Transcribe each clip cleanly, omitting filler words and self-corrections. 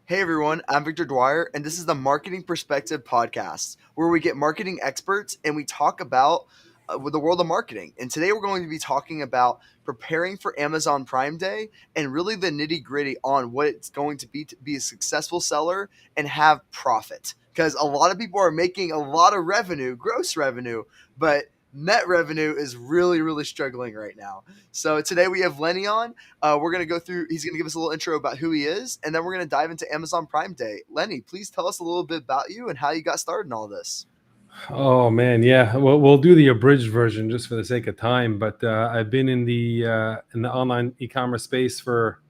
Hey everyone, I'm Victor Dwyer, and this is the Marketing Perspective Podcast, where we get marketing experts and we talk about the world of marketing. And today we're going to be talking about preparing for Amazon Prime Day and really the nitty gritty on what it's going to be a successful seller and have profit. Because a lot of people are making a lot of revenue, gross revenue, but net revenue is really, really struggling right now. So today we have Lenny on. We're going to go through, he's going to give us a little intro about who he is, and then we're going to dive into Amazon Prime Day. Lenny, please tell us a little bit about you and how you got started in all this. Oh man, yeah. Well, we'll do the abridged version just for the sake of time. But I've been in the online e-commerce space for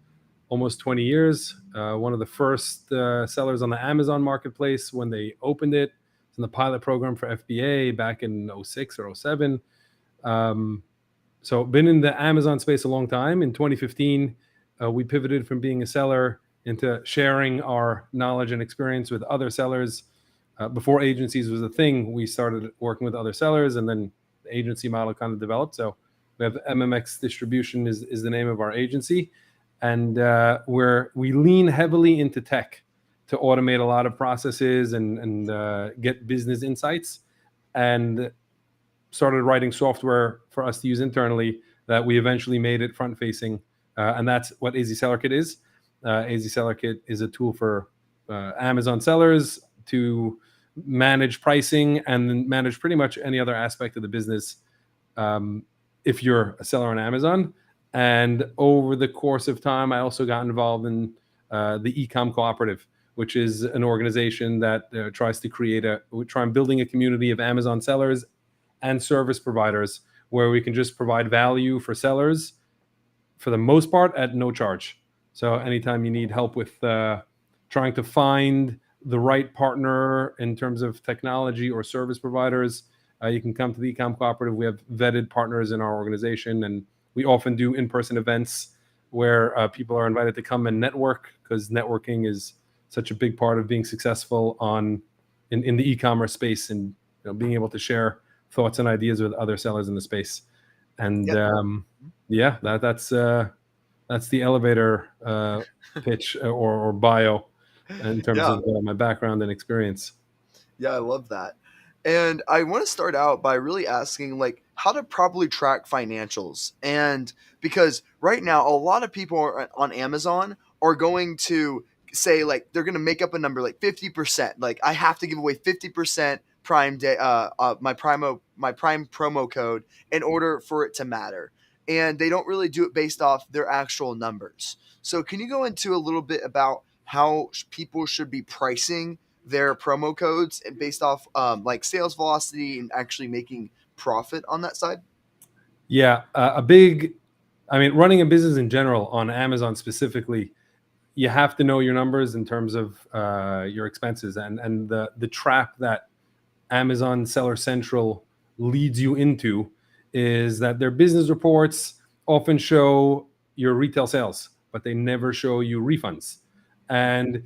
almost 20 years. One of the first sellers on the Amazon marketplace when they opened it. It's in the pilot program for FBA back in '06 or '07. So been in the Amazon space a long time. In 2015, we pivoted from being a seller into sharing our knowledge and experience with other sellers. Before agencies was a thing, we started working with other sellers, and then the agency model kind of developed. So we have MMX Distribution is the name of our agency, and we lean heavily into tech to automate a lot of processes and get business insights, and started writing software for us to use internally that we eventually made it front facing, and that's what AZ Seller Kit is. AZ Seller Kit is a tool for Amazon sellers to manage pricing and manage pretty much any other aspect of the business if you're a seller on Amazon. And over the course of time, I also got involved in the Ecom Cooperative, which is an organization that tries to building a community of Amazon sellers and service providers where we can just provide value for sellers for the most part at no charge. So anytime you need help with trying to find the right partner in terms of technology or service providers, you can come to the Ecom Cooperative. We have vetted partners in our organization, and we often do in-person events where people are invited to come and network, because networking is such a big part of being successful in the e-commerce space, and being able to share thoughts and ideas with other sellers in the space. And Yep. that's the elevator pitch or bio in terms Yeah. of my background and experience. Yeah, I love that. And I want to start out by really asking like how to properly track financials. And because right now a lot of people on Amazon are going to say like they're going to make up a number like 50%. Like I have to give away 50% Prime Day my Prime promo code in order for it to matter. And they don't really do it based off their actual numbers. So can you go into a little bit about how people should be pricing their promo codes and based off like sales velocity and actually making profit on that side? Yeah, running a business in general on Amazon specifically, you have to know your numbers in terms of your expenses, and the trap that Amazon Seller Central leads you into is that their business reports often show your retail sales, but they never show you refunds. And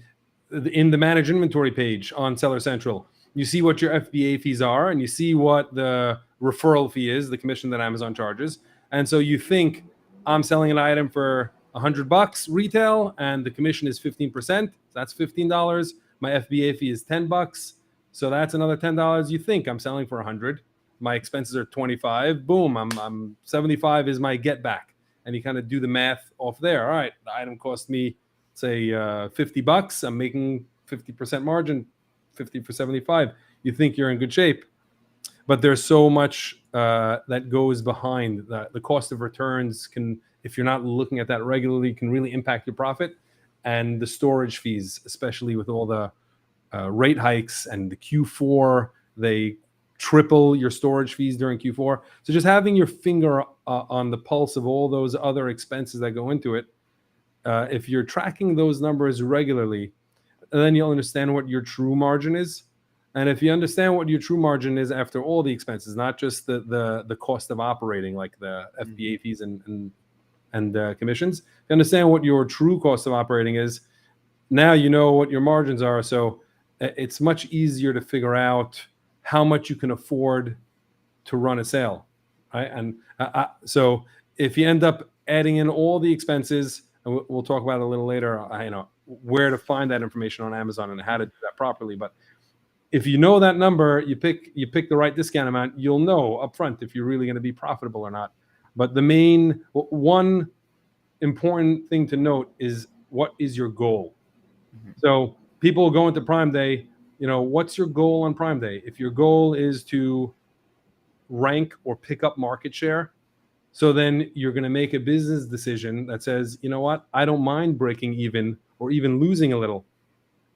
in the manage inventory page on Seller Central, you see what your FBA fees are, and you see what the referral fee is, the commission that Amazon charges. And so you think, I'm selling an item for $100 retail, and the commission is 15%. That's $15. My FBA fee is $10. So that's another $10. You think I'm selling for 100. My expenses are 25. Boom, I'm 75 is my get back. And you kind of do the math off there. All right, the item cost me, say, $50. I'm making 50% margin, 50 for 75. You think you're in good shape. But there's so much that goes behind the cost of returns can, if you're not looking at that regularly, can really impact your profit. And the storage fees, especially with all the rate hikes and the Q4, they triple your storage fees during Q4. So just having your finger on the pulse of all those other expenses that go into it, if you're tracking those numbers regularly, then you'll understand what your true margin is. And if you understand what your true margin is after all the expenses, not just the cost of operating, like the FBA fees and commissions, if you understand what your true cost of operating is, now you know what your margins are. So it's much easier to figure out how much you can afford to run a sale, right? And so if you end up adding in all the expenses, and we'll talk about it a little later, where to find that information on Amazon and how to do that properly. But if you know that number, you pick the right discount amount, you'll know upfront if you're really going to be profitable or not. But the main one important thing to note is, what is your goal? So people go into Prime Day, what's your goal on Prime Day? If your goal is to rank or pick up market share, so then you're going to make a business decision that says, you know what, I don't mind breaking even or even losing a little.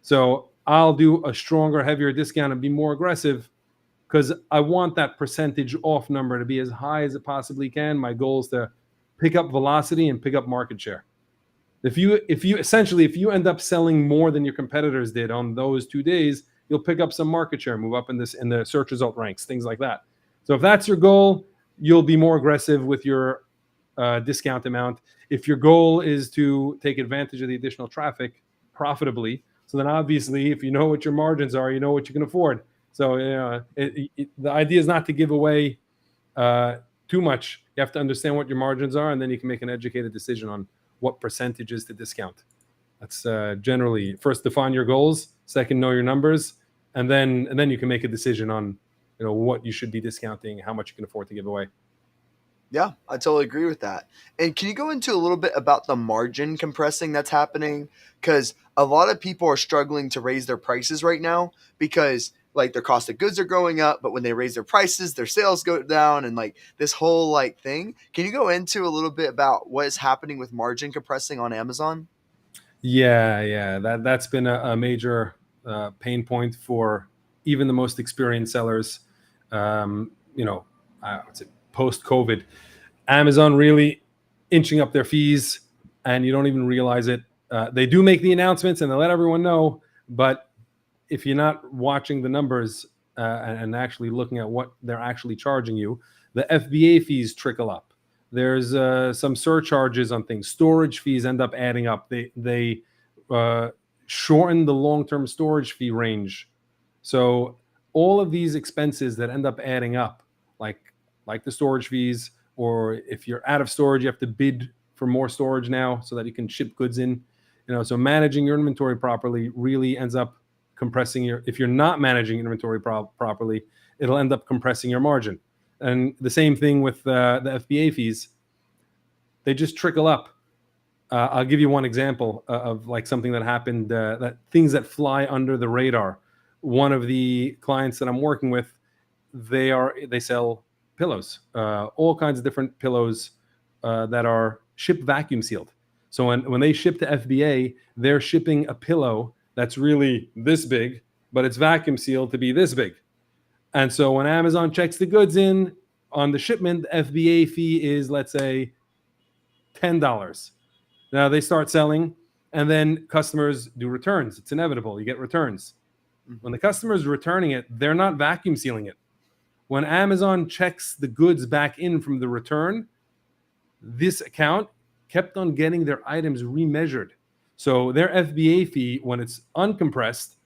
So I'll do a stronger, heavier discount and be more aggressive because I want that percentage off number to be as high as it possibly can. My goal is to pick up velocity and pick up market share. If you end up selling more than your competitors did on those 2 days, you'll pick up some market share, move up in the search result ranks, things like that. So if that's your goal, you'll be more aggressive with your discount amount. If your goal is to take advantage of the additional traffic profitably, so then obviously, if you know what your margins are, you know what you can afford. So the idea is not to give away too much. You have to understand what your margins are, and then you can make an educated decision on what percentages to discount. That's generally, first define your goals, second know your numbers, and then you can make a decision on what you should be discounting, how much you can afford to give away. Yeah, I totally agree with that. And can you go into a little bit about the margin compressing that's happening? Because a lot of people are struggling to raise their prices right now because like their cost of goods are going up, but when they raise their prices, their sales go down, and like this whole like thing. Can you go into a little bit about what is happening with margin compressing on Amazon? Yeah, that's been a major pain point for even the most experienced sellers. I would say post-COVID, Amazon really inching up their fees, and you don't even realize it. They do make the announcements and they let everyone know, but if you're not watching the numbers and actually looking at what they're actually charging you, the FBA fees trickle up. There's some surcharges on things. Storage fees end up adding up. They shorten the long-term storage fee range. So all of these expenses that end up adding up, like the storage fees, or if you're out of storage, you have to bid for more storage now so that you can ship goods in. So managing your inventory properly really ends up compressing if you're not managing inventory properly, it'll end up compressing your margin. And the same thing with the FBA fees. They just trickle up. I'll give you one example of like something that happened, that things that fly under the radar. One of the clients that I'm working with, they sell pillows, all kinds of different pillows that are shipped vacuum sealed. So when they ship to FBA, they're shipping a pillow that's really this big, but it's vacuum sealed to be this big. And so when Amazon checks the goods in on the shipment, the FBA fee is, let's say, $10. Now they start selling, and then customers do returns. It's inevitable. You get returns. When the customer is returning it, they're not vacuum sealing it. When Amazon checks the goods back in from the return, this account kept on getting their items remeasured. So their FBA fee, when it's uncompressed,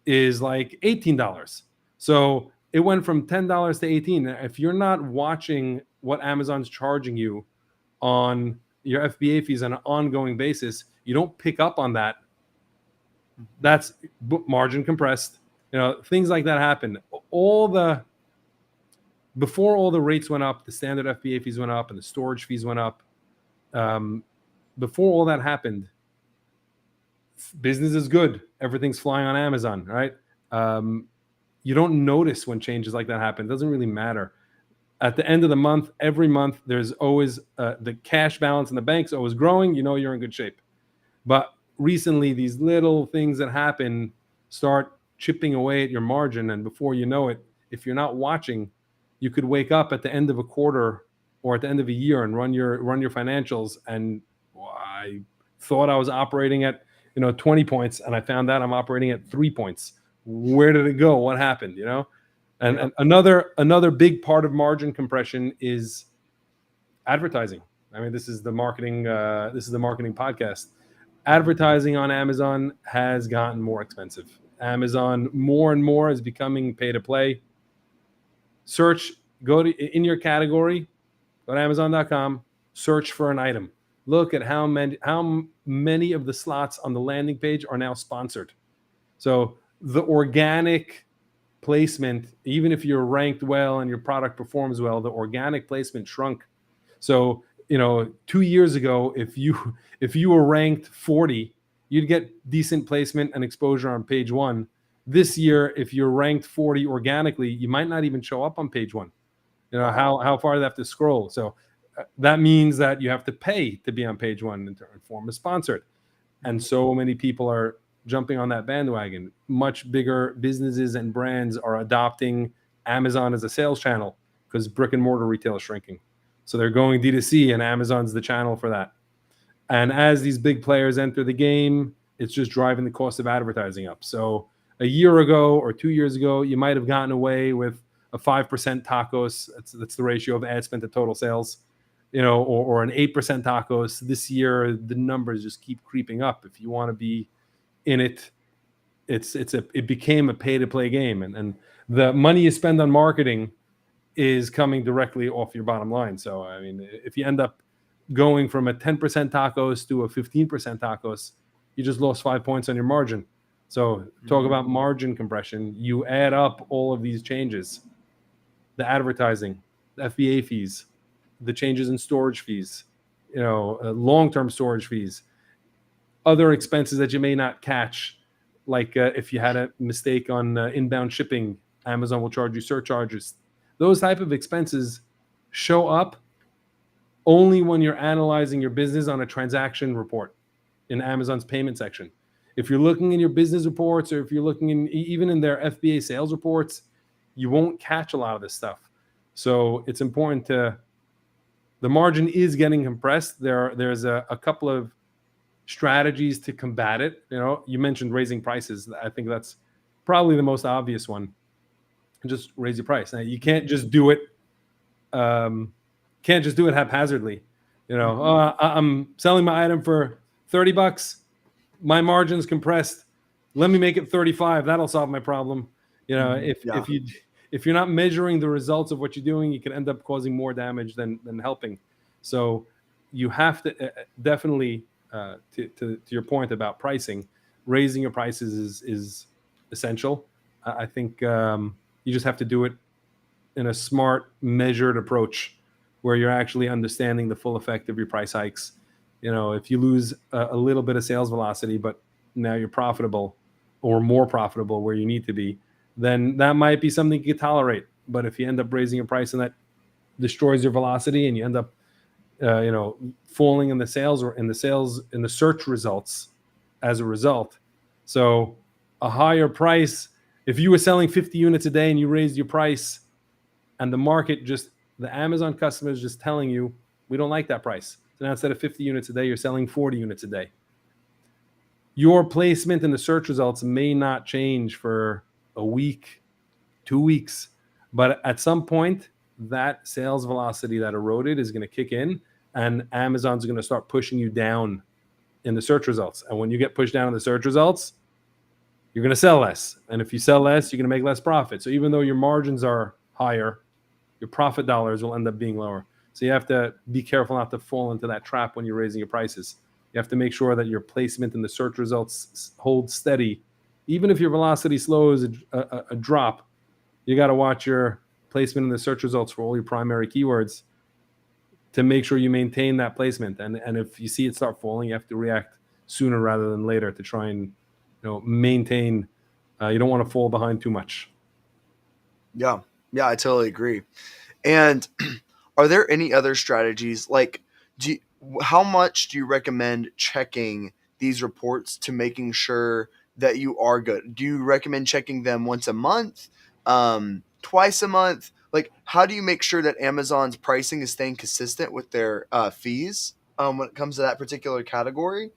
is like $18. So it went from $10 to $18. If you're not watching what Amazon's charging you on your FBA fees on an ongoing basis, you don't pick up on that. That's margin compressed. Things like that happen. Before all the rates went up, the standard FBA fees went up, and the storage fees went up. Before all that happened, business is good. Everything's flying on Amazon, right? You don't notice when changes like that happen. It doesn't really matter. At the end of the month, every month, there's always the cash balance in the bank's always growing. You're in good shape. But recently, these little things that happen start chipping away at your margin, and before you know it, if you're not watching, you could wake up at the end of a quarter or at the end of a year and run your financials, and I thought I was operating at 20 points, and I found out I'm operating at 3 points, Where did it go? What happened? And, Yeah. and another big part of margin compression is advertising. I mean, this is the marketing podcast. Mhm. Advertising on Amazon has gotten more expensive. Amazon more and more is becoming pay to play. Search, go to in your category, go to Amazon.com, search for an item. Look at how many of the slots on the landing page are now sponsored. So the organic placement, even if you're ranked well and your product performs well, the organic placement shrunk. So 2 years ago, if you were ranked 40, you'd get decent placement and exposure on page one. This year, if you're ranked 40 organically, you might not even show up on page one. Wow. How far they have to scroll. So that means that you have to pay to be on page one in form of sponsored. And Mhm. so many people are jumping on that bandwagon. Much bigger businesses and brands are adopting Amazon as a sales channel because brick and mortar retail is shrinking. So they're going D2C, and Amazon's the channel for that. And as these big players enter the game, it's just driving the cost of advertising up. So a year ago or 2 years ago, you might have gotten away with a 5% tacos. That's the ratio of ad spend to total sales, or an 8% tacos. This year, the numbers just keep creeping up. If you want to be in it, it became a pay to play game, and the money you spend on marketing is coming directly off your bottom line. So I mean, if you end up going from a 10% tacos to a 15% tacos, you just lost 5 points on your margin. So talk Mhm. about margin compression. You add up all of these changes: the advertising, the FBA fees, the changes in storage fees, long-term storage fees, other expenses that you may not catch, like if you had a mistake on inbound shipping, Amazon will charge you surcharges. Those type of expenses show up only when you're analyzing your business on a transaction report in Amazon's payment section. If you're looking in your business reports, or if you're looking in even in their FBA sales reports, you won't catch a lot of this stuff. So it's important to the margin is getting compressed. There's a couple of strategies to combat it. You mentioned raising prices. I think that's probably the most obvious one. Just raise your price. Now, you can't just do it. Um, can't just do it haphazardly. Mhm. I'm selling my item for $30. My margin's compressed. Let me make it 35. That'll solve my problem. Mhm. If Yeah. if you're not measuring the results of what you're doing, you can end up causing more damage than helping. So you have to definitely to your point about pricing, raising your prices is essential. I think you just have to do it in a smart, measured approach where you're actually understanding the full effect of your price hikes. If you lose a little bit of sales velocity, but now you're profitable or more profitable where you need to be, then that might be something you can tolerate. But if you end up raising your price and that destroys your velocity, and you end up, falling in the sales or in the search results as a result. So a higher price, if you were selling 50 units a day and you raised your price, and the Amazon customer is just telling you, we don't like that price. So now instead of 50 units a day, you're selling 40 units a day. Your placement in the search results may not change for a week, 2 weeks, but at some point, that sales velocity that eroded is going to kick in, and Amazon's going to start pushing you down in the search results. And when you get pushed down in the search results, you're going to sell less. And if you sell less, you're going to make less profit. So even though your margins are higher, your profit dollars will end up being lower. So you have to be careful not to fall into that trap when you're raising your prices. You have to make sure that your placement in the search results holds steady. Even if your velocity slows a drop, you got to watch your placement in the search results for all your primary keywords to make sure you maintain that placement. And if you see it start falling, you have to react sooner rather than later to try and maintain. You don't want to fall behind too much. Yeah. Yeah, I totally agree. And are there any other strategies like do you, how much do you recommend checking these reports to making sure that you are good? Do you recommend checking them once a month, twice a month? Like, how do you make sure that Amazon's pricing is staying consistent with their fees when it comes to that particular category?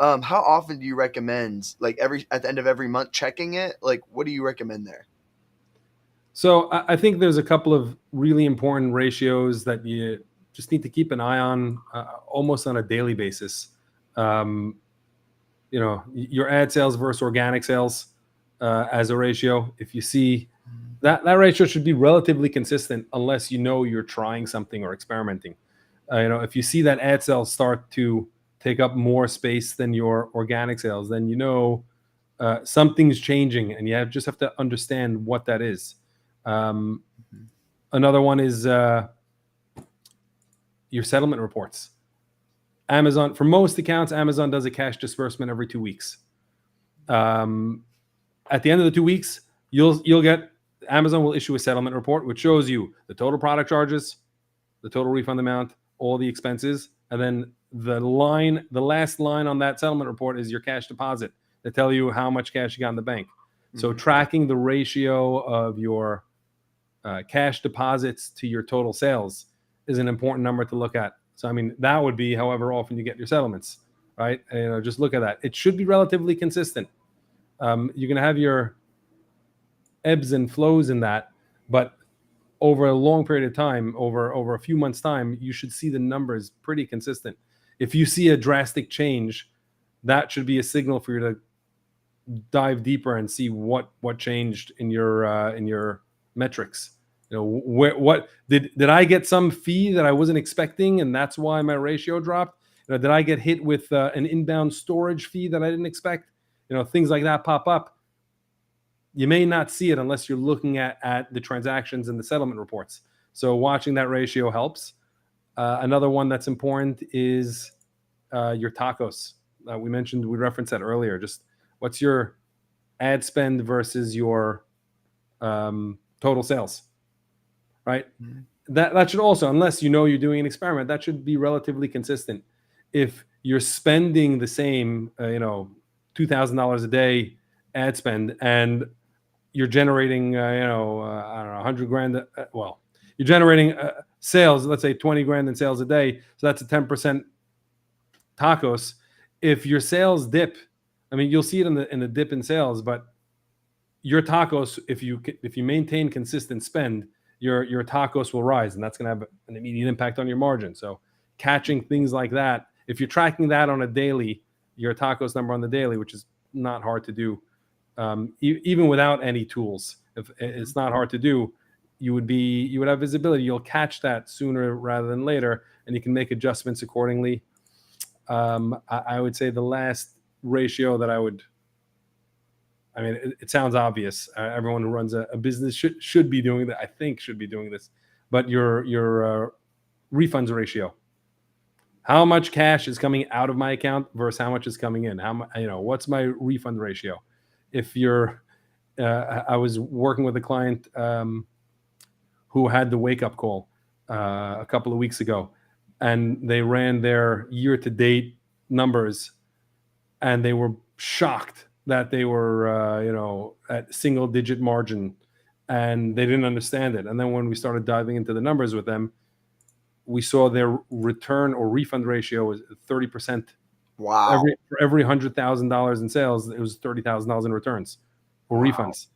How often do you recommend, like every at the end of every month, checking it? Like, what do you recommend there? So I think there's a couple of really important ratios that you just need to keep an eye on almost on a daily basis. Um, your ad sales versus organic sales as a ratio. If you see that ratio should be relatively consistent unless you know you're trying something or experimenting. If you see that ad sales start to take up more space than your organic sales, then something's changing, and just have to understand what that is. Um, Another one is your settlement reports. Amazon, for most accounts, Amazon does a cash disbursement every 2 weeks. Um, at the end of the 2 weeks, you'll get Amazon will issue a settlement report, which shows you the total product charges, the total refund amount, all the expenses, and then the last line on that settlement report is your cash deposit. They tell you how much cash you got in the bank. So tracking the ratio of your cash deposits to your total sales is an important number to look at. So I mean, that would be however often you get your settlements, right? Just look at that. It should be relatively consistent. You're going to have your ebbs and flows in that, but over a long period of time, over a few months' time, you should see the numbers pretty consistent. If you see a drastic change, that should be a signal for you to dive deeper and see what changed in your metrics. What did I get some fee that I wasn't expecting, and that's why my ratio dropped? Did I get hit with an inbound storage fee that I didn't expect? Things like that pop up. You may not see it unless you're looking at the transactions and the settlement reports. So watching that ratio helps. Another one that's important is your tacos. We referenced that earlier. Just what's your ad spend versus your total sales, right? That should also, unless you're doing an experiment, that should be relatively consistent. If you're spending the same, $2,000 a day ad spend, and you're generating, I don't know, 100 grand. You're generating sales, let's say 20 grand in sales a day. So that's a 10% tacos. If your sales dip, I mean, you'll see it in the dip in sales, but your tacos, if you maintain consistent spend, your tacos will rise, and that's going to have an immediate impact on your margin. So catching things like that, if you're tracking that on a daily, your tacos number on the daily, which is not hard to do, even without any tools, if it's not hard to do, you would have visibility. You'll catch that sooner rather than later, and you can make adjustments accordingly. I would say the last ratio that it sounds obvious. Everyone who runs a business should be doing that. I think should be doing this, but your refunds ratio. How much cash is coming out of my account versus how much is coming in? What's my refund ratio? If I was working with a client who had the wake up call a couple of weeks ago, and they ran their year to date numbers, and they were shocked that they were at single digit margin, and they didn't understand it. And then when we started diving into the numbers with them, we saw their return or refund ratio was 30%. Wow. For every $100,000 in sales, it was $30,000 in returns or refunds.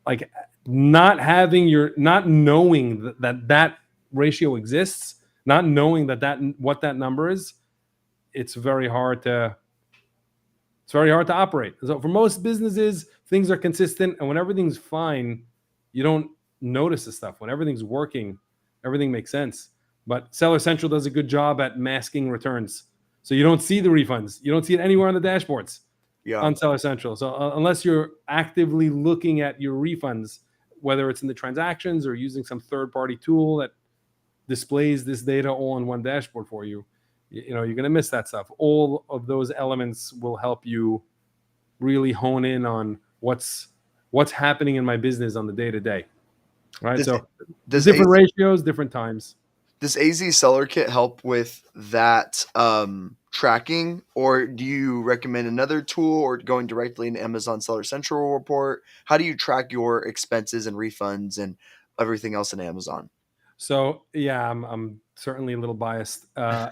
Like not knowing that ratio exists, not knowing what that number is, it's very hard to operate. So for most businesses, things are consistent, and when everything's fine, you don't notice the stuff. When everything's working, everything makes sense. But Seller Central does a good job at masking returns. So you don't see the refunds. You don't see it anywhere on the dashboards on Seller Central. So unless you're actively looking at your refunds, whether it's in the transactions or using some third-party tool that displays this data all in one dashboard for you, you're going to miss that stuff. All of those elements will help you really hone in on what's happening in my business on the day-to-day, right? Does different ratios, different times. Does AZ Seller Kit help with that tracking, or do you recommend another tool, or going directly into Amazon Seller Central report? How do you track your expenses and refunds and everything else in Amazon? So yeah, I'm certainly a little biased. I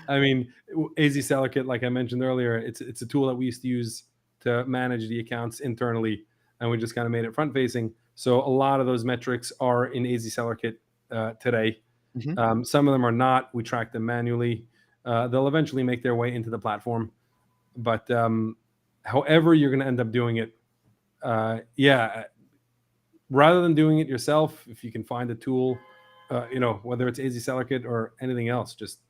mean, AZ Seller Kit, like I mentioned earlier, it's a tool that we used to use to manage the accounts internally, and we just kind of made it front facing. So a lot of those metrics are in AZ Seller Kit today. Mhm. Some of them are not. We track them manually. They'll eventually make their way into the platform, but however you're going to end up doing it, yeah, rather than doing it yourself, if you can find a tool, whether it's AZ Seller Kit or anything else, just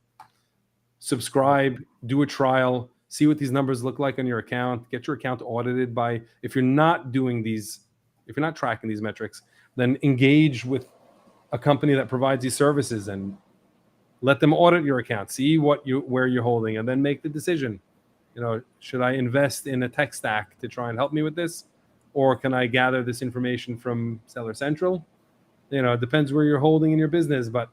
subscribe, do a trial, see what these numbers look like on your account, get your account audited by, if you're not doing these, if you're not tracking these metrics, then engage with a company that provides these services and let them audit your account, see where you're holding, and then make the decision. Should I invest in a tech stack to try and help me with this? Or can I gather this information from Seller Central? It depends where you're holding in your business, but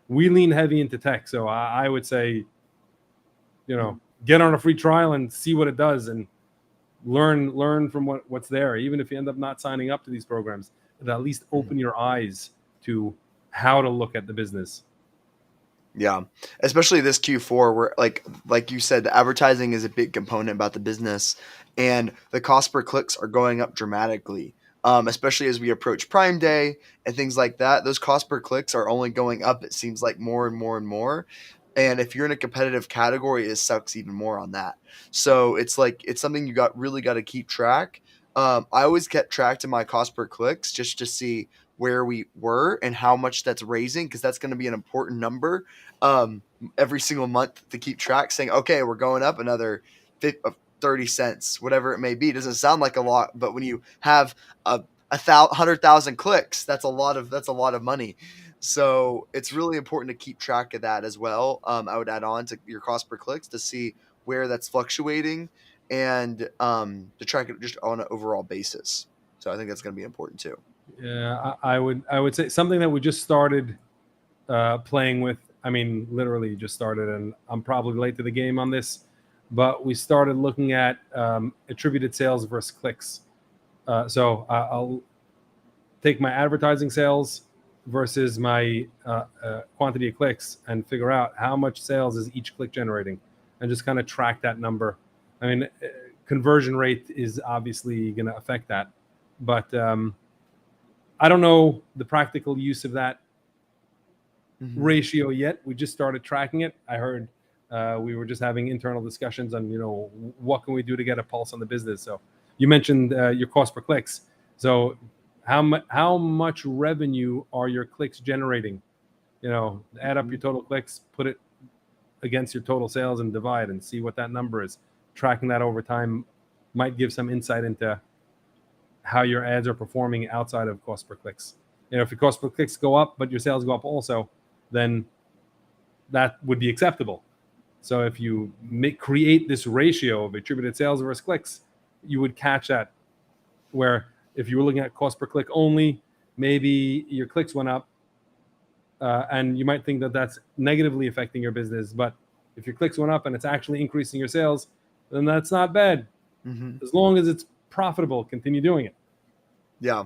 we lean heavy into tech. So I would say, get on a free trial and see what it does and learn from what's there. Even if you end up not signing up to these programs, it'll at least open your eyes to how to look at the business. Yeah, especially this Q4 where like you said, the advertising is a big component about the business, and the cost per clicks are going up dramatically. Especially as we approach Prime Day and things like that, those cost per clicks are only going up. It seems like more and more and more. And if you're in a competitive category, it sucks even more on that. So it's like it's something you really got to keep track. I always kept track to my cost per clicks just to see where we were and how much that's raising, because that's going to be an important number every single month to keep track, saying, okay, we're going up another 30 cents, whatever it may be. It doesn't sound like a lot, but when you have a 100,000 clicks, that's a lot of money. So it's really important to keep track of that as well. I would add on to your cost per clicks to see where that's fluctuating, and to track it just on an overall basis. So I think that's going to be important too. Yeah, I would say something that we just started playing with. I mean, literally just started, and I'm probably late to the game on this, but we started looking at attributed sales versus clicks. So I'll take my advertising sales versus my quantity of clicks and figure out how much sales is each click generating, and just kind of track that number. I mean, conversion rate is obviously going to affect that, but I don't know the practical use of that ratio yet. We just started tracking it. I heard we were just having internal discussions on, what can we do to get a pulse on the business. So you mentioned your cost per clicks. So how much revenue are your clicks generating? Add up your total clicks, put it against your total sales, and divide and see what that number is. Tracking that over time might give some insight into how your ads are performing outside of cost per clicks. If your cost per clicks go up, but your sales go up also, then that would be acceptable. So if you create this ratio of attributed sales versus clicks, you would catch that. Where if you were looking at cost per click only, maybe your clicks went up, and you might think that that's negatively affecting your business. But if your clicks went up and it's actually increasing your sales, then that's not bad. As long as it's profitable, continue doing it. Yeah.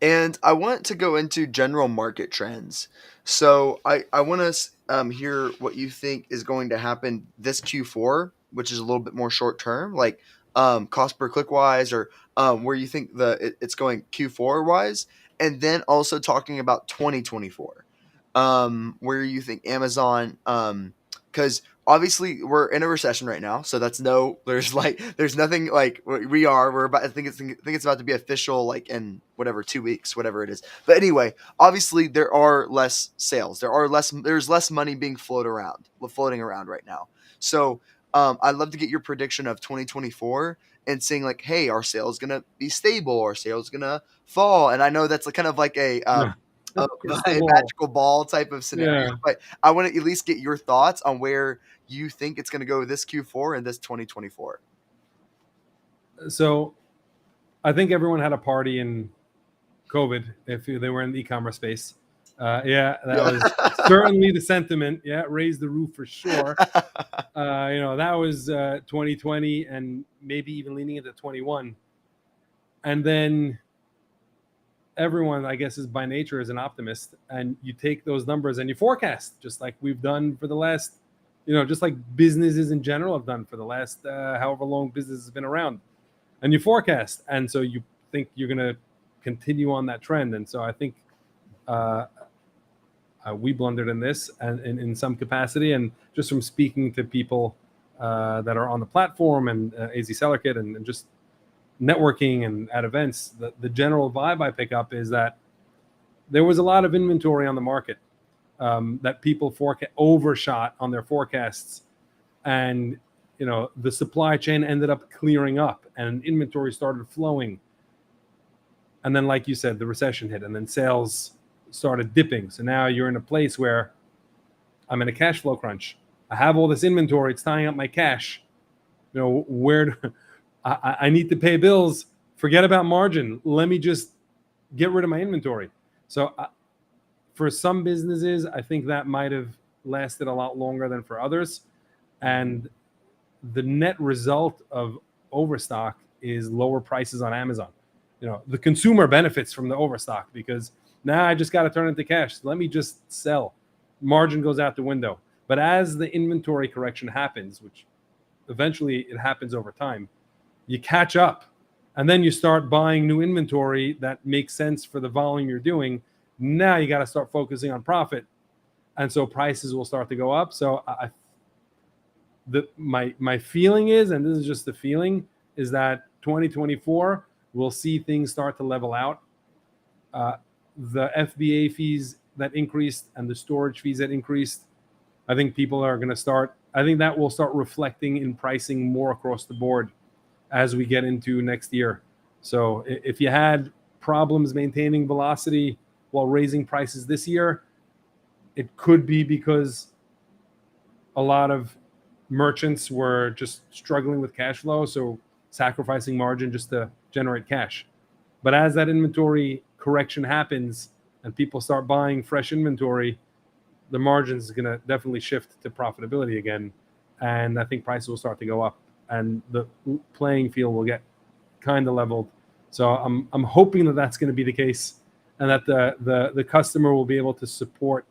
And I want to go into general market trends. So I want to hear what you think is going to happen this Q4, which is a little bit more short term, like cost per click wise, or where you think it's going Q4 wise. And then also talking about 2024, where you think Amazon, because obviously we're in a recession right now, so there's nothing like we're about. I think it's about to be official, like in whatever 2 weeks, whatever it is. But anyway, obviously there are less sales. There's less money being floating around right now. So I'd love to get your prediction of 2024 and saying like, hey, our sales gonna be stable, our sales gonna fall. And I know that's kind of like a magical ball type of scenario, but I want to at least get your thoughts on where you think it's going to go this Q4 and this 2024. So I think everyone had a party in COVID if they were in the e-commerce space. That was certainly the sentiment. Yeah, raise the roof for sure. That was 2020 and maybe even leaning into 21. And then everyone, I guess, is by nature is an optimist, and you take those numbers and you forecast, just like we've done for the last, just like businesses in general have done for the last however long business has been around, and you forecast, and so you think you're going to continue on that trend. And so I think uh, we blundered in this and in some capacity, and just from speaking to people that are on the platform and AZ Seller Kit and just networking and at events, the general vibe I pick up is that there was a lot of inventory on the market that people overshot on their forecasts, and the supply chain ended up clearing up and inventory started flowing. And then, like you said, the recession hit, and then sales started dipping. So now you're in a place where I'm in a cash flow crunch. I have all this inventory; it's tying up my cash. Where I need to pay bills. Forget about margin. Let me just get rid of my inventory. So for some businesses, I think that might have lasted a lot longer than for others. And the net result of overstock is lower prices on Amazon. The consumer benefits from the overstock because now I just got to turn into cash. Let me just sell. Margin goes out the window. But as the inventory correction happens, which eventually it happens over time, you catch up, and then you start buying new inventory that makes sense for the volume you're doing. Now you got to start focusing on profit, and so prices will start to go up. So my feeling is, and this is just the feeling, is that 2024 we'll see things start to level out. The FBA fees that increased and the storage fees that increased, I think people are going to start. I think that will start reflecting in pricing more across the board as we get into next year. So if you had problems maintaining velocity while raising prices this year, it could be because a lot of merchants were just struggling with cash flow, so sacrificing margin just to generate cash. But as that inventory correction happens and people start buying fresh inventory, the margins is going to definitely shift to profitability again. And I think prices will start to go up and the playing field will get kind of leveled. So I'm hoping that that's going to be the case, and that the customer will be able to support,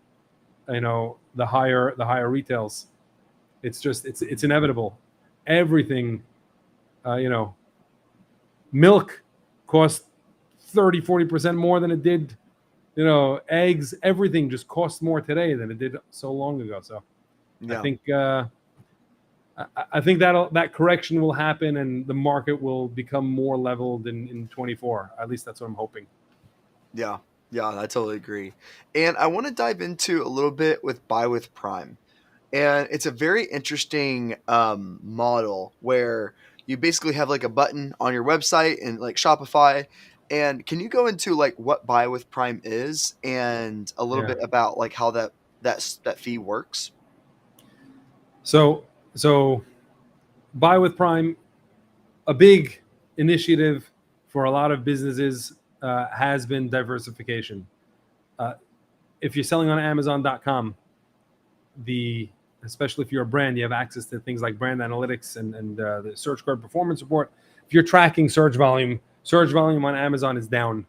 the higher retails. It's inevitable. Everything, milk cost 30-40% more than it did. Eggs, everything just costs more today than it did so long ago. So yeah. I think that correction will happen and the market will become more leveled in 24. At least that's what I'm hoping. Yeah, I totally agree. And I want to dive into a little bit with Buy with Prime. And it's a very interesting model where you basically have like a button on your website and like Shopify. And can you go into like what Buy with Prime is and a little bit about like how that fee works? So Buy with Prime, a big initiative for a lot of businesses has been diversification. If you're selling on Amazon.com, especially if you're a brand, you have access to things like brand analytics and the search code performance report. If you're tracking search volume on Amazon is down,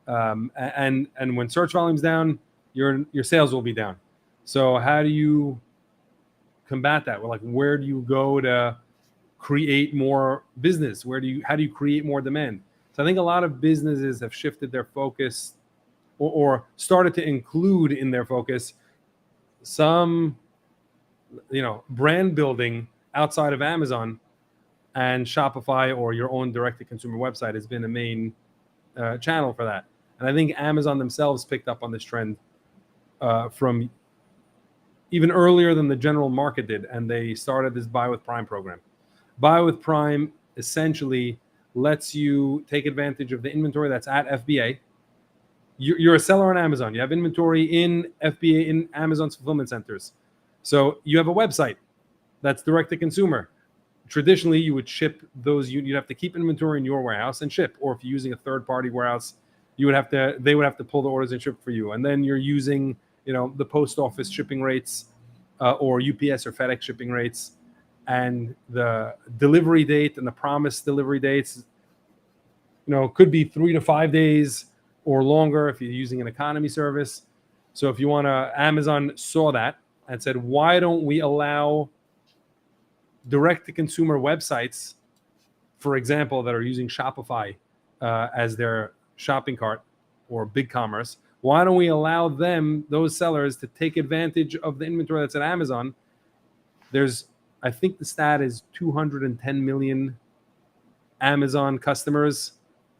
and when search volume's down, your sales will be down. So how do you combat that? Well, like, where do you go to create more business? How do you create more demand? So I think a lot of businesses have shifted their focus or started to include in their focus some brand building outside of Amazon, and Shopify or your own direct-to-consumer website has been a main channel for that. And I think Amazon themselves picked up on this trend from even earlier than the general market did, and they started this Buy with Prime program. Buy with Prime essentially lets you take advantage of the inventory that's at FBA. You're a seller on Amazon. You have inventory in FBA, in Amazon's fulfillment centers. So you have a website that's direct to consumer. Traditionally, you would ship those. You'd have to keep inventory in your warehouse and ship. Or if you're using a third-party warehouse, they would have to pull the orders and ship for you. And then you're using, the post office shipping rates, or UPS or FedEx shipping rates, and the delivery date and the promised delivery dates. Could be 3 to 5 days. or longer if you're using an economy service. So if you want to, Amazon saw that and said, why don't we allow direct to consumer websites, for example, that are using Shopify as their shopping cart or BigCommerce? Why don't we allow them, those sellers, to take advantage of the inventory that's at Amazon? There's, I think the stat is 210 million Amazon customers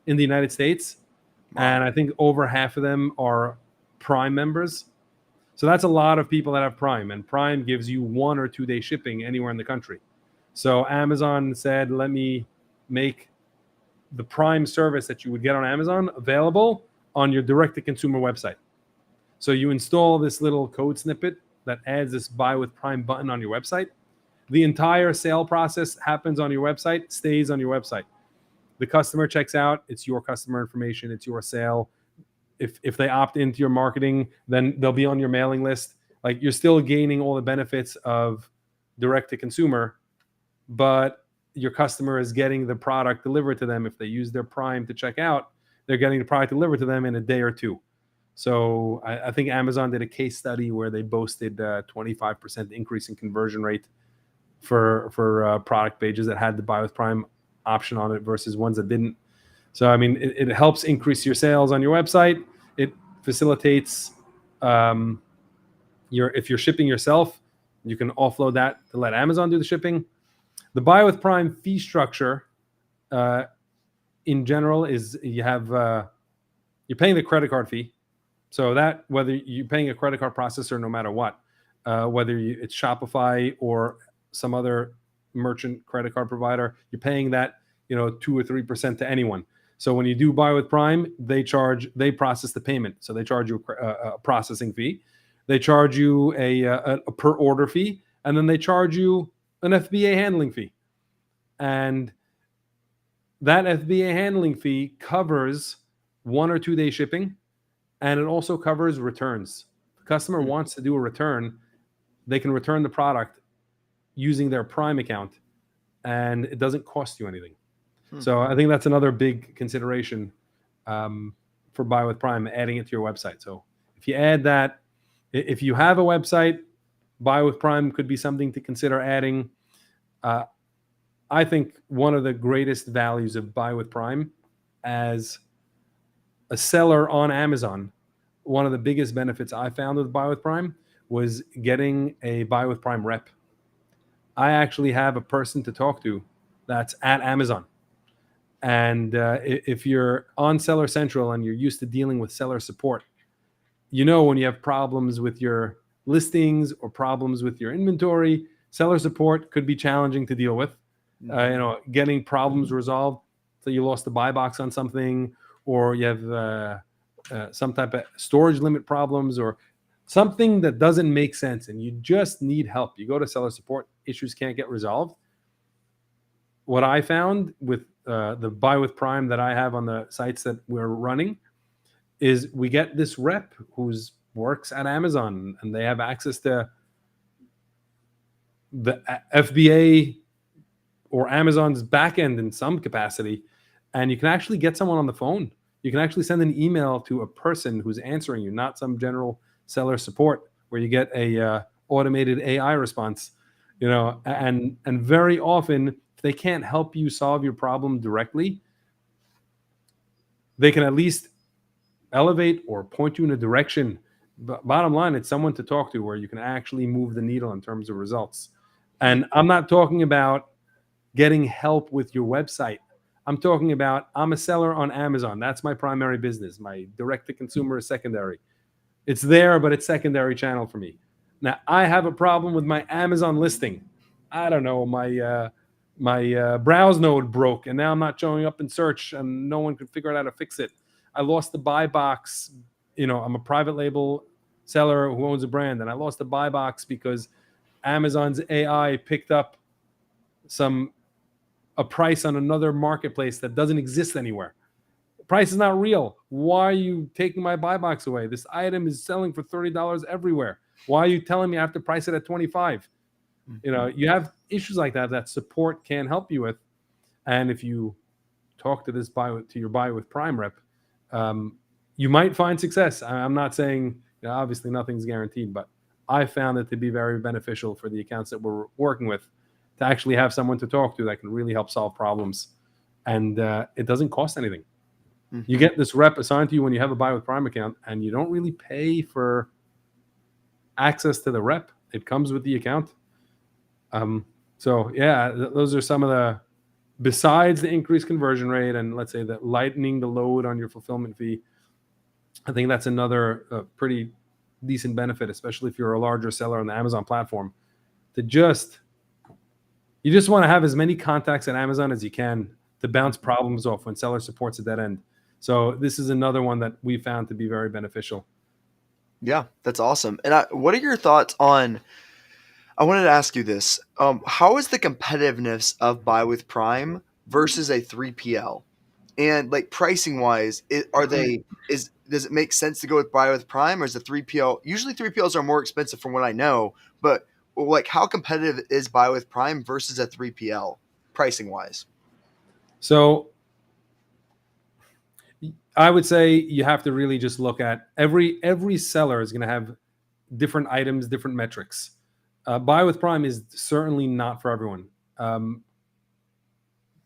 in the United States. Wow. And I think over half of them are Prime members. So that's a lot of people that have Prime, and Prime gives you 1 or 2 day shipping anywhere in the country. So Amazon said, let me make the Prime service that you would get on Amazon available on your direct-to-consumer website. So you install this little code snippet that adds this Buy with Prime button on your website. The entire sale process happens on your website, stays on your website. The customer checks out, it's your customer information, it's your sale. If they opt into your marketing, then they'll be on your mailing list. Like, you're still gaining all the benefits of direct-to-consumer, but your customer is getting the product delivered to them. If they use their Prime to check out, they're getting the product delivered to them in a day or two. So I think Amazon did a case study where they boasted 25% increase in conversion rate for product pages that had the Buy with Prime option on it versus ones that didn't. So, I mean, it helps increase your sales on your website. It facilitates if you're shipping yourself, you can offload that to let Amazon do the shipping. The Buy with Prime fee structure, in general, is you're paying the credit card fee. So that, whether you're paying a credit card processor, no matter what, whether it's Shopify or some other merchant credit card provider, you're paying that 2 or 3% to anyone. So when you do Buy with Prime, they process the payment. So they charge you a processing fee. They charge you a per order fee, and then they charge you an FBA handling fee. And that FBA handling fee covers 1 or 2 day shipping, and it also covers returns. If the customer wants to do a return, they can return the product using their Prime account, and it doesn't cost you anything. So I think that's another big consideration for Buy with Prime, adding it to your website. So if you add that, if you have a website, Buy with Prime could be something to consider adding. I think one of the greatest values of Buy with Prime as a seller on Amazon, one of the biggest benefits I found with Buy with Prime was getting a Buy with Prime rep. I actually have a person to talk to that's at Amazon. And if you're on Seller Central and you're used to dealing with seller support, when you have problems with your listings or problems with your inventory, seller support could be challenging to deal with. Getting problems resolved. So you lost the buy box on something, or you have some type of storage limit problems, or something that doesn't make sense, and you just need help. You go to seller support, issues can't get resolved. What I found with the Buy with Prime that I have on the sites that we're running is we get this rep who works at Amazon, and they have access to the FBA or Amazon's backend in some capacity, and you can actually get someone on the phone. You can actually send an email to a person who's answering you, not some general seller support where you get a automated AI response. And very often, if they can't help you solve your problem directly, they can at least elevate or point you in a direction. But bottom line, it's someone to talk to where you can actually move the needle in terms of results. And I'm not talking about getting help with your website. I'm talking about, I'm a seller on Amazon. That's my primary business. My direct-to-consumer is secondary. It's there, but it's secondary channel for me. Now, I have a problem with my Amazon listing. I don't know, my browse node broke, and now I'm not showing up in search, and no one could figure out how to fix it. I lost the buy box. I'm a private label seller who owns a brand, and I lost the buy box because Amazon's AI picked up a price on another marketplace that doesn't exist anywhere. The price is not real. Why are you taking my buy box away? This item is selling for $30 everywhere. Why are you telling me I have to price it at $25? You have issues like that support can help you with. And if you talk to your Buy with Prime rep, you might find success. I'm not saying, obviously nothing's guaranteed, but I found it to be very beneficial for the accounts that we're working with to actually have someone to talk to that can really help solve problems. And it doesn't cost anything. You Hmm. get this rep assigned to you when you have a Buy with Prime account, and you don't really pay for access to the rep. It comes with the account. So yeah, those are some of the, besides the increased conversion rate and let's say that lightening the load on your fulfillment fee. I think that's another pretty decent benefit, especially if you're a larger seller on the Amazon platform. To just You just want to have as many contacts at Amazon as you can to bounce Hmm. problems off when seller support's at that end. So this is another one that we found to be very beneficial. Yeah, that's awesome. And what are your thoughts on? I wanted to ask you this: how is the competitiveness of Buy with Prime versus a 3PL? And like pricing wise, are they is does it make sense to go with Buy with Prime, or is the 3PL usually 3PLs are more expensive from what I know, but like how competitive is Buy with Prime versus a 3PL pricing wise? So I would say you have to really just look at every seller is going to have different items, different metrics. Buy with Prime is certainly not for everyone. Um,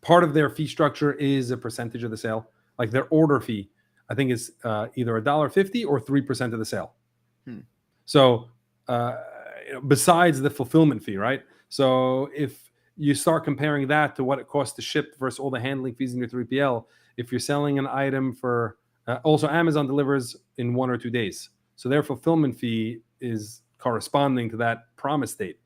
Part of their fee structure is a percentage of the sale, like their order fee. I think is either $1.50 or 3% of the sale. Hmm. So uh, besides the fulfillment fee, right? So if you start comparing that to what it costs to ship versus all the handling fees in your 3PL, if you're selling an item for also Amazon delivers in 1 or 2 days, so their fulfillment fee is corresponding to that promise date.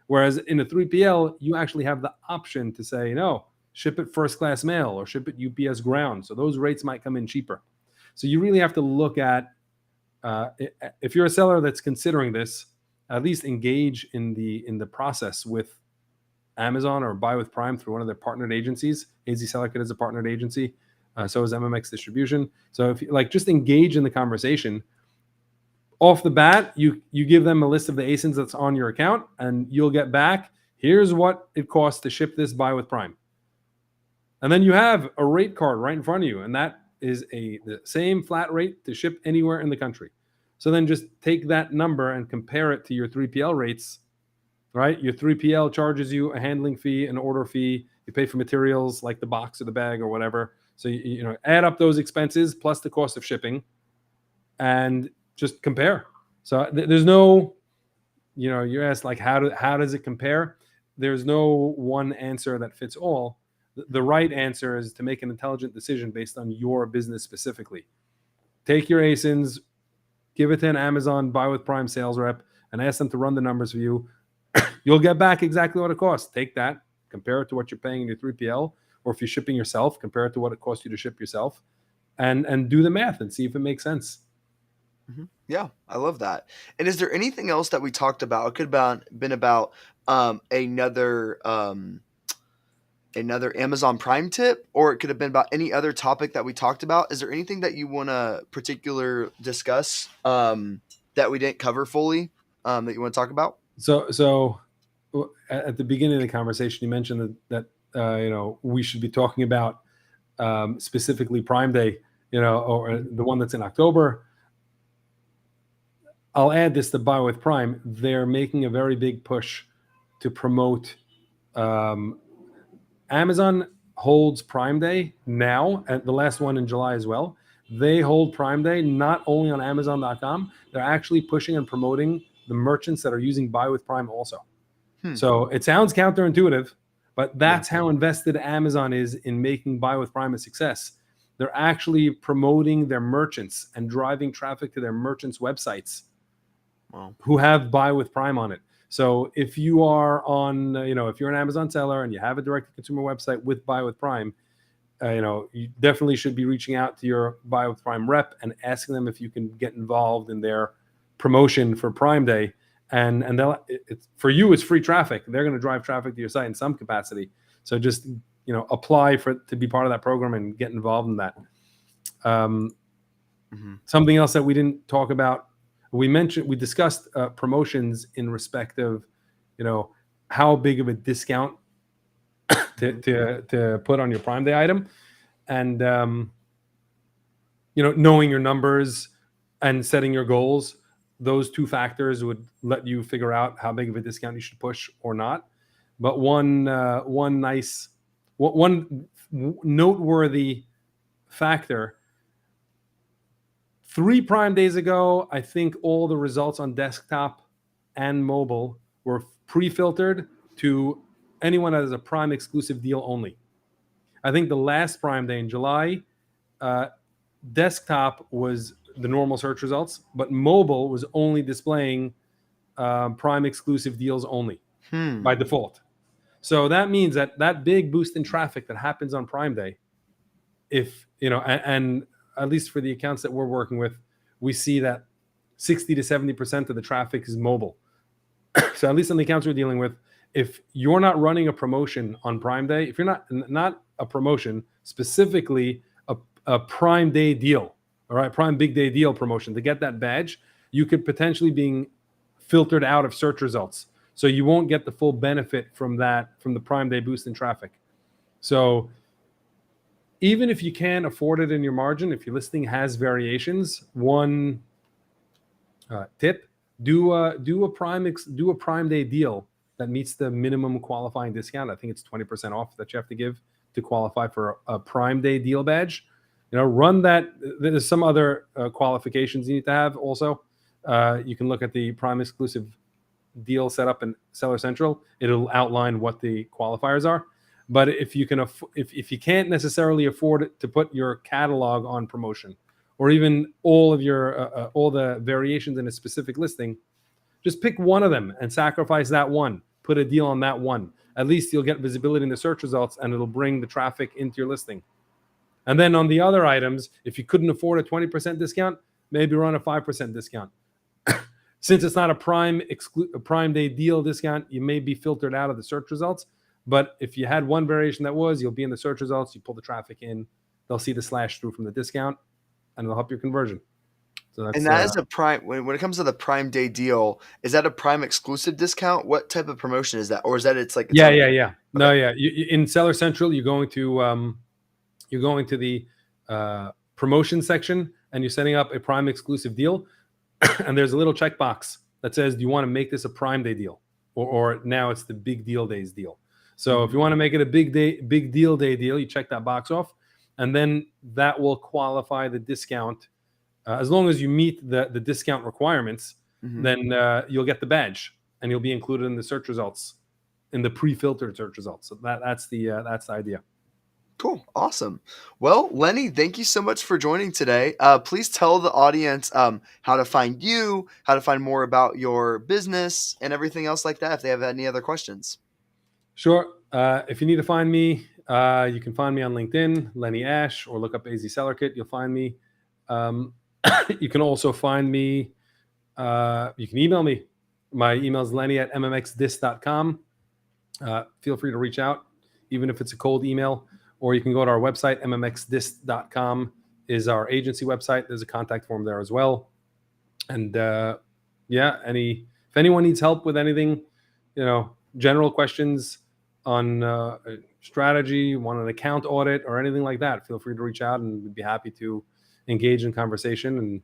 Whereas in a 3PL, you actually have the option to say no, ship it first class mail or ship it UPS ground. So those rates might come in cheaper. So you really have to look at uh, if you're a seller that's considering this, at least engage in the process with Amazon or Buy with Prime through one of their partnered agencies. AZ Seller Kit is a partnered agency. So is MMX Distribution. So if you, like, just engage in the conversation off the bat, you give them a list of the ASINs that's on your account, and you'll get back, here's what it costs to ship this Buy with Prime. And then you have a rate card right in front of you, and that is the same flat rate to ship anywhere in the country. So then just take that number and compare it to your 3PL rates, right? Your 3PL charges you a handling fee, an order fee, you pay for materials like the box or the bag or whatever. So add up those expenses plus the cost of shipping and just compare. So there's no, you asked like how does it compare? There's no one answer that fits all. The right answer is to make an intelligent decision based on your business specifically. Take your ASINs, give it to an Amazon Buy with Prime sales rep, and ask them to run the numbers for you. You'll get back exactly what it costs. Take that, compare it to what you're paying in your 3PL, or if you're shipping yourself, compare it to what it costs you to ship yourself, and do the math and see if it makes sense. Yeah, I love that. And is there anything else that we talked about? It could have been about um, another um, another Amazon Prime tip, or it could have been about any other topic that we talked about. Is there anything that you want to particular discuss that we didn't cover fully that you want to talk about? So at the beginning of the conversation, you mentioned that we should be talking about specifically Prime Day, or Mhm. the one that's in October. I'll add this to Buy with Prime. They're making a very big push to promote. Um, Amazon holds Prime Day now, and the last one in July as well. They hold Prime Day not only on Amazon.com, they're actually pushing and promoting the merchants that are using Buy with Prime also. Hmm. So it sounds counterintuitive, but Yeah. that's how invested Amazon is in making Buy with Prime a success. They're actually promoting their merchants and driving traffic to their merchants' websites Well. who have Buy with Prime on it. So if you are on, if you're an Amazon seller and you have a direct-to-consumer website with Buy with Prime, you definitely should be reaching out to your Buy with Prime rep and asking them if you can get involved in their promotion for Prime Day. And it's for you, it's free traffic. They're going to drive traffic to your site in some capacity. So just apply to be part of that program and get involved in that. Um, Mhm. Something else that we didn't talk about, we discussed promotions in respect of, how big of a discount to Mhm. to to put on your Prime Day item, and knowing your numbers and setting your goals, those two factors would let you figure out how big of a discount you should push or not. But one noteworthy factor: 3 Prime Days ago, I think all the results on desktop and mobile were pre-filtered to anyone that has a Prime exclusive deal only. I think the last Prime Day in July, uh, desktop was the normal search results, but mobile was only displaying Prime exclusive deals only Hmm. by default. So that means that big boost in traffic that happens on Prime Day, if and at least for the accounts that we're working with, we see that 60 to 70% of the traffic is mobile. So at least on the accounts we're dealing with, if you're not running a promotion on Prime Day, if you're not a promotion, specifically a Prime Day deal, all right, Prime Big Day deal promotion to get that badge, you could potentially being filtered out of search results. So you won't get the full benefit from the Prime Day boost in traffic. So even if you can afford it in your margin, if your listing has variations, one tip: do a Prime Day deal that meets the minimum qualifying discount. I think it's 20% off that you have to give to qualify for a Prime Day deal badge. Run that. There's some other qualifications you need to have also. You can look at the Prime exclusive deal setup in Seller Central. It'll outline what the qualifiers are. But if you can, if you can't necessarily afford to put your catalog on promotion, or even all of your all the variations in a specific listing, just pick one of them and sacrifice that one. Put a deal on that one. At least you'll get visibility in the search results, and it'll bring the traffic into your listing. And then on the other items, if you couldn't afford a 20% discount, maybe run a 5% discount. Since it's not a Prime Day deal discount, you may be filtered out of the search results. But if you had one variation that was, you'll be in the search results. You pull the traffic in, they'll see the slash through from the discount, and it'll help your conversion. So And that's that is a Prime when it comes to the Prime Day deal, is that a Prime exclusive discount? What type of promotion is that? Or is that it's like its yeah, own? yeah, yeah. Okay. No, yeah. In Seller Central, you're going to the promotion section, and you're setting up a Prime exclusive deal. And there's a little checkbox that says, do you want to make this a Prime Day deal, or now it's the Big Deal Days deal? So if you want to make it a big deal day deal, you check that box off, and then that will qualify the discount. As long as you meet the discount requirements, Mhm. then you'll get the badge, and you'll be included in the search results, in the pre-filtered search results. So that's the idea. Cool. Awesome. Well, Lenny, thank you so much for joining today. Please tell the audience how to find you, how to find more about your business, and everything else like that if they have any other questions. Sure. If you need to find me, you can find me on LinkedIn, Lenny Ash, or look up AZ Seller Kit. You'll find me. Um, you can also find me. You can email me. My email is lenny@mmxdis.com. Feel free to reach out, even if it's a cold email, or you can go to our website, mmxdis.com is our agency website. There's a contact form there as well. And yeah, if anyone needs help with anything, general questions on strategy, want an account audit, or anything like that, feel free to reach out, and we'd be happy to engage in conversation and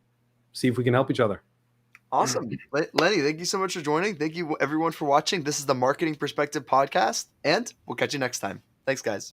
see if we can help each other. Awesome. Lenny, thank you so much for joining. Thank you, everyone, for watching. This is the Marketing Perspective Podcast, and we'll catch you next time. Thanks, guys.